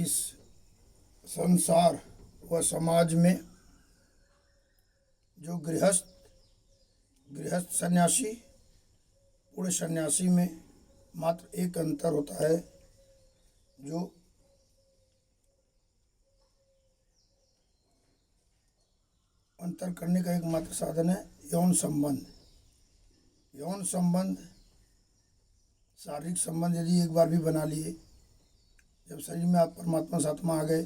इस संसार व समाज में जो गृहस्थ सन्यासी पूर्ण सन्यासी में मात्र एक अंतर होता है, जो अंतर करने का एकमात्र साधन है यौन संबंध। यौन संबंध, शारीरिक संबंध यदि एक बार भी बना लिए, जब शरीर में आप परमात्मा से आत्मा आ गए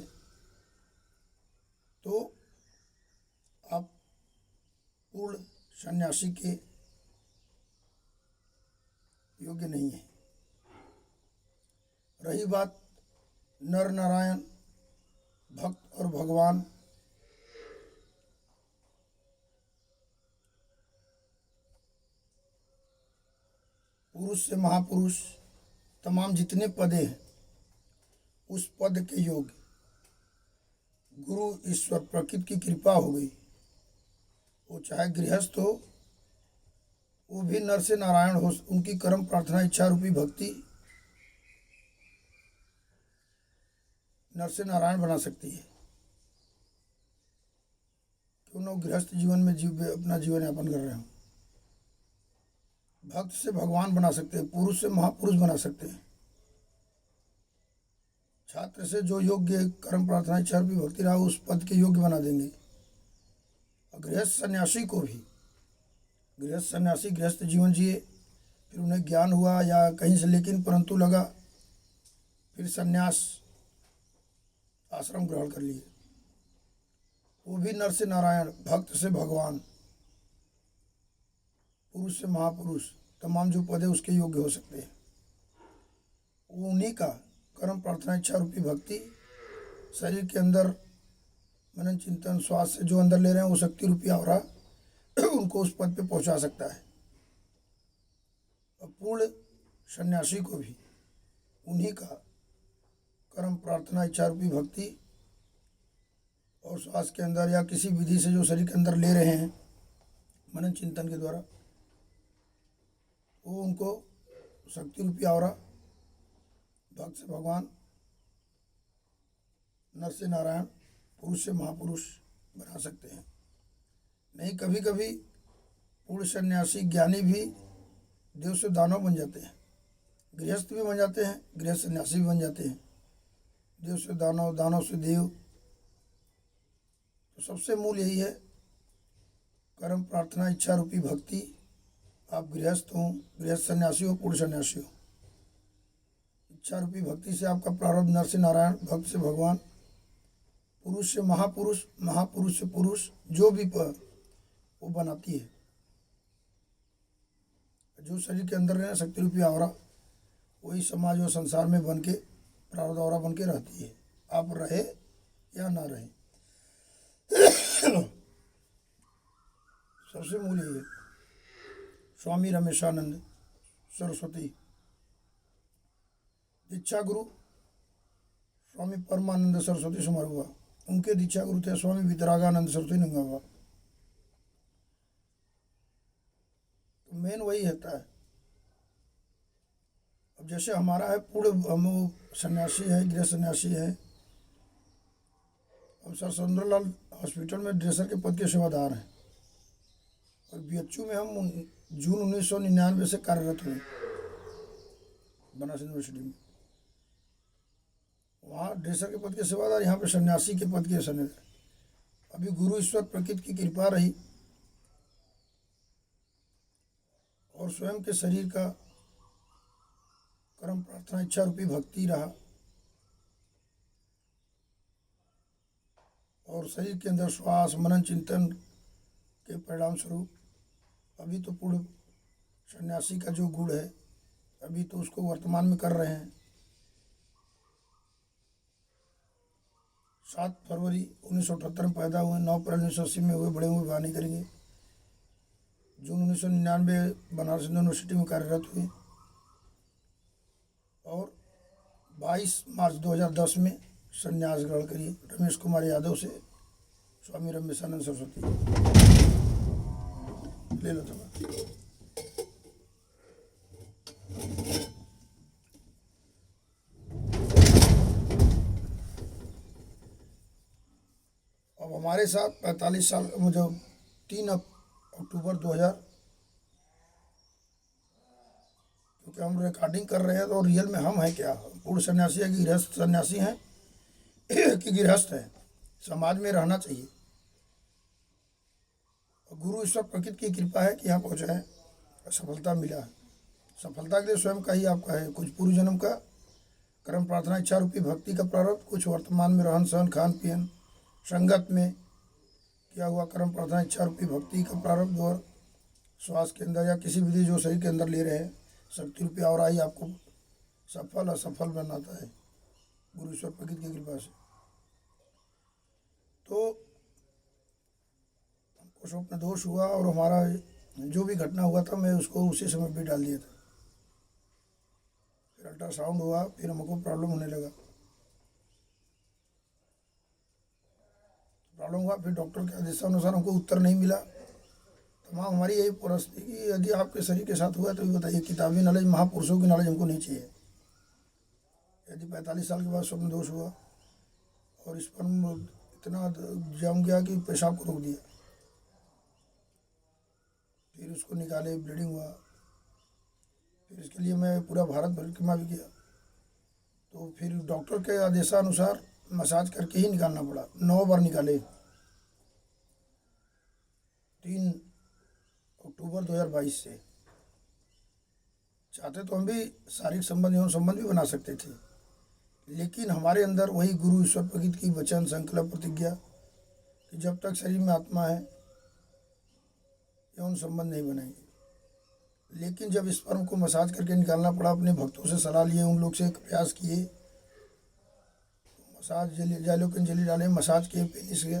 तो आप पूर्ण सन्यासी के योग्य नहीं है। रही बात नर नारायण, भक्त और भगवान, पुरुष से महापुरुष, तमाम जितने पदे हैं उस पद के योग्य गुरु ईश्वर प्रकृति की कृपा हो गई। वो चाहे गृहस्थ हो, वो भी नर से नारायण हो, उनकी कर्म प्रार्थना इच्छा रूपी भक्ति नर से नारायण बना सकती है। क्यों न गृहस्थ जीवन में अपना जीवन यापन कर रहे हो। भक्त से भगवान बना सकते हैं, पुरुष से महापुरुष बना सकते हैं। छात्र से जो योग्य कर्म प्रार्थना इच्छा रूपी भक्ति रहा उस पद के योग्य बना देंगे। और गृहस्थ सन्यासी को भी, गृहस्थ सन्यासी गृहस्थ जीवन जिए, फिर उन्हें ज्ञान हुआ या कहीं से लेकिन परंतु लगा, फिर सन्यास आश्रम ग्रहण कर लिए, वो भी नर से नारायण, भक्त से भगवान, पुरुष से महापुरुष, तमाम जो पद है उसके योग्य हो सकते हैं। वो उन्हीं का कर्म प्रार्थना इच्छा रूपी भक्ति शरीर के अंदर मनन चिंतन श्वास से जो अंदर ले रहे हैं वो शक्ति रूपी आवरा उनको उस पद पे पहुंचा सकता है। और पूर्ण सन्यासी को भी उन्हीं का कर्म प्रार्थना इच्छा रूपी भक्ति और श्वास के अंदर या किसी विधि से जो शरीर के अंदर ले रहे हैं मनन चिंतन के द्वारा, वो उनको शक्ति रूपी आवरा, भक्त से भगवान, नर से नारायण, पुरुष से महापुरुष बना सकते हैं। नहीं, कभी कभी पूर्ण सन्यासी ज्ञानी भी देव से दानव बन जाते हैं, गृहस्थ भी बन जाते हैं, गृहस्थ सन्यासी भी बन जाते हैं। देव से दानव, दानव से देव। तो सबसे मूल यही है, कर्म प्रार्थना इच्छा रूपी भक्ति। आप गृहस्थ हो, गृहस्थ सन्यासी हो, पूर्ण सन्यासी हो, इच्छा रूपी भक्ति से आपका प्रारब्ध नर से नारायण, भक्त से भगवान, पुरुष से महापुरुष, महापुरुष से पुरुष, जो भी वो बनाती है। जो शरीर के अंदर रहना शक्ति रूपी आवरा, वही समाज और संसार में बन के प्रारब्ध आवरा बन के रहती है, आप रहे या ना रहे। सबसे मूल यही है। स्वामी रमेशानंद सरस्वती, दीक्षा गुरु स्वामी परमानंद सरस्वती समारोह, उनके दीक्षा गुरु थे स्वामी वितरागानंद सरस्वती नंगावा। तो मेन वही रहता है। अब जैसे हमारा है पूर्ण, हम सन्यासी है, गृह सन्यासी है। हम सर सुंदरलाल हॉस्पिटल में ड्रेसर के पद के सेवादार हैं और बीएचयू में हम जून 1999 से कार्यरत हुए बनारस यूनिवर्सिटी में। वहाँ ड्रेसर के पद के सेवादार, यहाँ पे सन्यासी के पद के सन्यासी। अभी गुरु ईश्वर प्रकृति की कृपा रही और स्वयं के शरीर का कर्म प्रार्थना इच्छा रूपी भक्ति रहा और शरीर के अंदर श्वास मनन चिंतन के परिणाम स्वरूप अभी तो पूर्ण सन्यासी का जो गुण है, अभी तो उसको वर्तमान में कर रहे हैं। 7 फरवरी 1978 में पैदा हुए, 9 अप्रैल 1980 में हुए, बड़े हुए वानी करेंगे। जून 1999 बनारस यूनिवर्सिटी में कार्यरत हुए और 22 मार्च 2010 में संन्यास ग्रहण करिए रमेश कुमार यादव से स्वामी रमेशानंद सरस्वती। ले लो तो हमारे साथ 45 साल मुझे 3 अक्टूबर 2000, क्योंकि हम रिकॉर्डिंग कर रहे हैं तो रियल में हम हैं क्या, पूर्ण सन्यासी है कि गृहस्थ सन्यासी हैं कि गृहस्थ हैं, समाज में रहना चाहिए। और गुरु ईश्वर प्रकृति की कृपा है कि यहाँ पहुँचे हैं, सफलता मिला है। सफलता के लिए स्वयं का ही आपका है, कुछ पूर्व जन्म का कर्म प्रार्थना इच्छा रूपी भक्ति का प्रारब्ध, कुछ वर्तमान में रहन सहन खान पीन संगत में किया हुआ कर्म प्रार्थना इच्छा रूपी भक्ति का प्रारब्ध, और श्वास के अंदर या किसी विधि जो शरीर के अंदर ले रहे हैं शक्ति रूपी और आई आपको सफल असफल बनाता है गुरु ईश्वर प्रकृति की कृपा से। तो हमको स्वप्न दोष हुआ और हमारा जो भी घटना हुआ था मैं उसको उसी समय भी डाल दिया था। फिर अल्ट्रासाउंड हुआ, फिर हमको प्रॉब्लम होने लगा, प्रॉब्लम हुआ, फिर डॉक्टर के आदेशानुसार हमको उत्तर नहीं मिला। तमाम हमारी यही परिस्थिति कि यदि आपके शरीर के साथ हुआ तो ये बताइए, किताबी नॉलेज महापुरुषों की नॉलेज हमको नहीं चाहिए। यदि 45 साल के बाद स्वप्न दोष हुआ और इस पर इतना जम गया कि पेशाब को रोक दिया, फिर उसको निकाले, ब्लीडिंग हुआ, फिर इसके लिए मैं पूरा भारत परिक्रमा भी किया। तो फिर डॉक्टर के आदेशानुसार मसाज करके ही निकालना पड़ा, 9 बार निकाले। 3 अक्टूबर 2022 से चाहते तो हम भी शारीरिक संबंध एवं संबंध भी बना सकते थे, लेकिन हमारे अंदर वही गुरु ईश्वर प्रकृति की वचन संकल्प प्रतिज्ञा कि जब तक शरीर में आत्मा है यौन संबंध नहीं बनाएंगे। लेकिन जब स्पर्म को मसाज करके निकालना पड़ा, अपने भक्तों से सलाह लिए, उन लोग से प्रयास किए, मसाज जाइलोकिन जेली डाले, मसाज किए, पेनिस गया,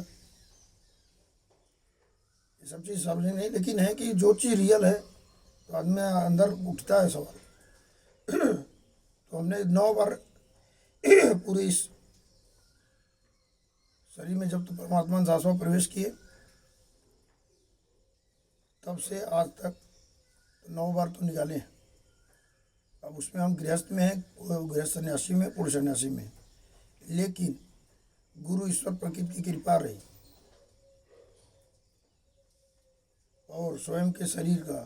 ये सब चीज़ सार्वजनिक नहीं, लेकिन है कि जो चीज़ रियल है तो आदमी अंदर उठता है सवाल। तो हमने 9 बार पूरे इस शरीर में जब तो परमात्मा सांसों प्रवेश किए तब से आज तक 9 बार तो निकाले हैं। अब उसमें हम गृहस्थ में हैं, गृहस्थ सन्यासी में, पूर्ण सन्यासी में, लेकिन गुरु ईश्वर प्रकृति की कृपा रही और स्वयं के शरीर का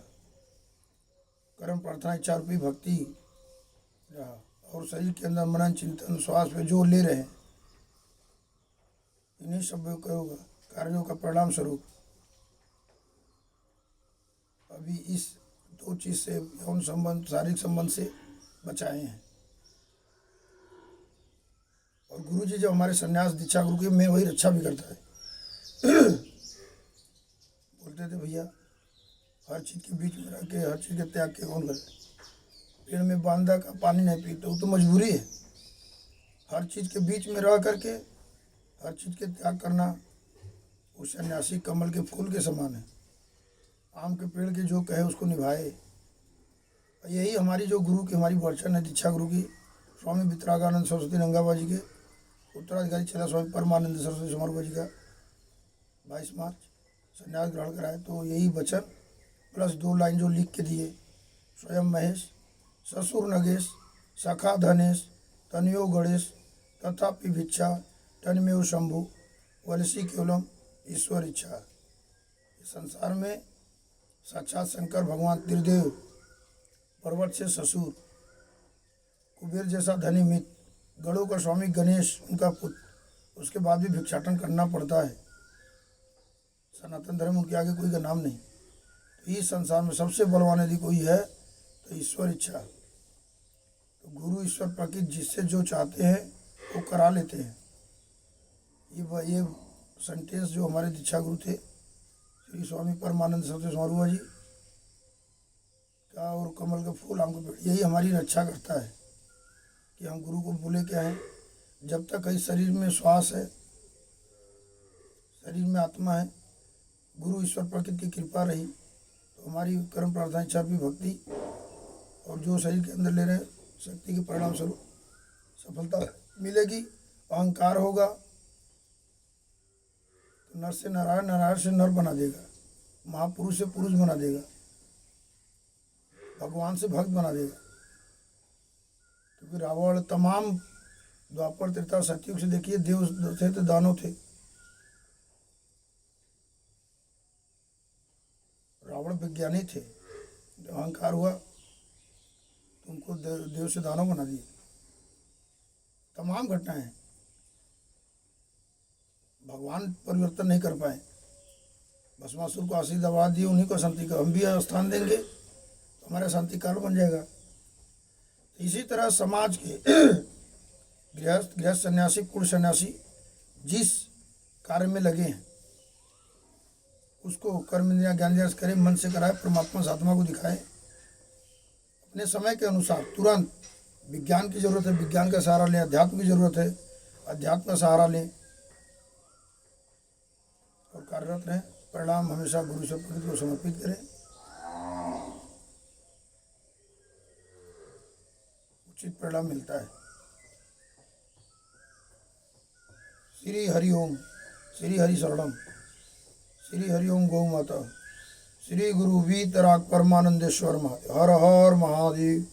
कर्म प्रार्थना इच्छा रूपी भक्ति रहा, और शरीर के अंदर मनन चिंतन श्वास पे जो ले रहे हैं, इन्हीं सब कार्यों का परिणाम स्वरूप अभी इस 2 चीज़ से यौन संबंध शारीरिक संबंध से बचाए हैं। और गुरु जी जब हमारे संन्यास दीक्षा गुरु की, मैं वही रक्षा भी करता है। बोलते थे भैया हर चीज़ के बीच में रह के हर चीज़ के त्याग के कौन करे, पेड़ में बांधा का पानी नहीं पीते, वो तो मजबूरी है। हर चीज़ के बीच में रह करके हर चीज़ के त्याग करना वो सन्यासी कमल के फूल के समान है, आम के पेड़ के जो कहे उसको निभाए। यही हमारी जो गुरु की हमारी वचन है दीक्षा गुरु की, स्वामी वितरागानंद सरस्वती रंगाबा जी के उत्तराधिकारी चला स्वामी परमानंद सरस्वती समारोह जी का 22 मार्च संन्यास ग्रहण कराए। तो यही वचन प्लस 2 लाइन जो लिख के दिए, स्वयं महेश ससुर नगेश सखा धनेश तनयो गणेश तथापि भिक्षा तनमेव शंभु वलसी केवलम ईश्वर इच्छा। संसार में साक्षात शंकर भगवान त्रिदेव, पर्वत से ससुर, कुबेर जैसा धनी मित्र, गणों का स्वामी गणेश उनका पुत्र, उसके बाद भी भिक्षाटन करना पड़ता है। सनातन धर्म उनके आगे कोई का नाम नहीं। तो इस संसार में सबसे बलवान यदि कोई है तो ईश्वर इच्छा। तो गुरु ईश्वर प्रकृति जिससे जो चाहते हैं वो करा लेते हैं। ये सेंटेंस जो हमारे दीक्षा गुरु थे श्री स्वामी परमानंद सरस्वती समारोह जी का और कमल का फूल आम का पेड़, यही हमारी रक्षा करता है कि हम गुरु को भूले क्या है। जब तक इस शरीर में श्वास है, शरीर में आत्मा है, गुरु ईश्वर प्रकृति की कृपा रही तो हमारी कर्म प्रार्थना इच्छा भी भक्ति और जो शरीर के अंदर ले रहे शक्ति के परिणाम स्वरूप सफलता मिलेगी। अहंकार होगा तो नर से नारायण, नारायण से नर बना देगा, महापुरुष से पुरुष बना देगा, भगवान से भक्त बना देगा। तो फिर रावण तमाम द्वापर त्रेता सतयुग से देखिए देव थे तो दानव थे, मानव विज्ञानी थे, जब अहंकार हुआ तो उनको देव से दानव बना दिए। तमाम घटनाएं, भगवान परिवर्तन नहीं कर पाए, भस्मासुर को आशीष दबा दिए, उन्हीं को शांति का हम भी स्थान देंगे तो हमारा शांति काल बन जाएगा। तो इसी तरह समाज के गृहस्थ सन्यासी, कुल सन्यासी जिस कार्य में लगे हैं उसको कर्म इंद्रिया ज्ञान इंद्रिया से करें, मन से कराए, परमात्मा से आत्मा को दिखाए, अपने समय के अनुसार। तुरंत विज्ञान की जरूरत है, विज्ञान का सहारा लें, अध्यात्म की जरूरत है, अध्यात्म का सहारा लें और कार्यरत रहें। परिणाम हमेशा गुरु से प्रकृति को समर्पित करें, उचित परिणाम मिलता है। श्री हरि ओम, श्री हरि शरणम, श्री हरि ओम गौ माता, श्री गुरु वीतराग परमानंदेश्वर महादेव। हर हर महादेव।